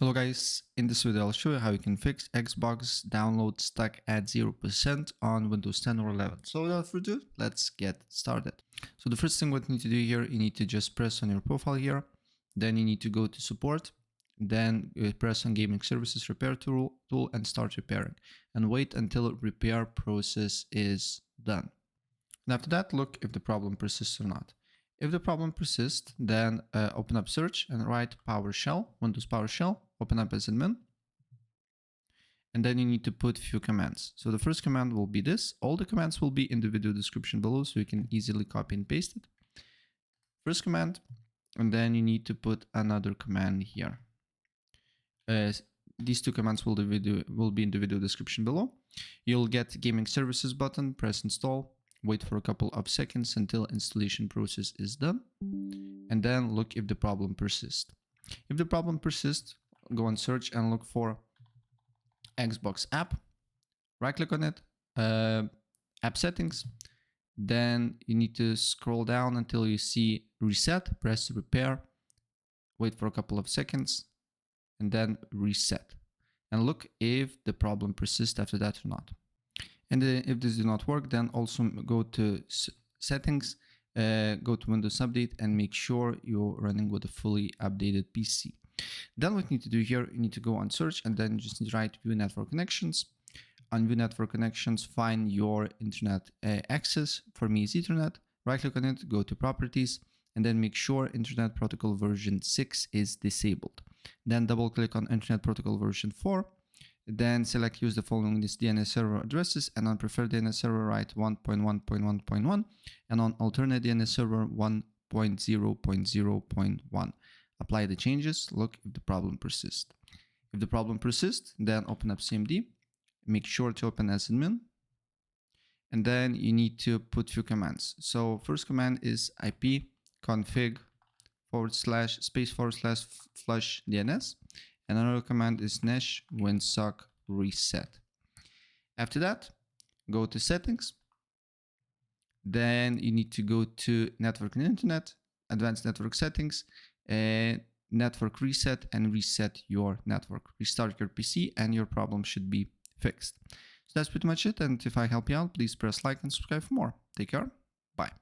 Hello guys, in this video I'll show you how you can fix Xbox download stuck at 0% on Windows 10 or 11. So without further ado, let's get started. So the first thing what you need to do here, you need to just press on your profile here, then you need to go to support, then press on gaming services repair tool and start repairing, and wait until repair process is done. And after that, look if the problem persists or not. If the problem persists, then open up search and write PowerShell, Windows PowerShell, open up as admin. And then you need to put few commands. So the first command will be this. All the commands will be in the video description below, so you can easily copy and paste it. First command, and then you need to put another command here. These two commands will be in the video description below. You'll get gaming services button, press install. Wait for a couple of seconds until installation process is done, and then look if the problem persists. If the problem persists, go on search and look for Xbox app, right click on it, app settings, then you need to scroll down until you see reset, press repair, wait for a couple of seconds, and then reset, and look if the problem persists after that or not. And if this does not work, then also go to settings, go to Windows Update, and make sure you're running with a fully updated PC. Then what you need to do here, you need to go on search, and then you just need to write view network connections. On view network connections, find your internet access. For me, it's Ethernet. Right click on it, go to properties, and then make sure Internet Protocol version 6 is disabled. Then double click on Internet Protocol version 4. Then select use the following DNS server addresses, and on preferred DNS server write 1.1.1.1, and on alternate DNS server 1.0.0.1. Apply the changes, look if the problem persists. If the problem persists, then open up CMD, make sure to open as admin, and then you need to put few commands. So first command is IP config //flush DNS. And another command is nesh winsock reset. After that, go to settings. Then you need to go to network and internet, advanced network settings, network reset, and reset your network. Restart your PC and your problem should be fixed. So that's pretty much it. And if I help you out, please press like and subscribe for more. Take care. Bye.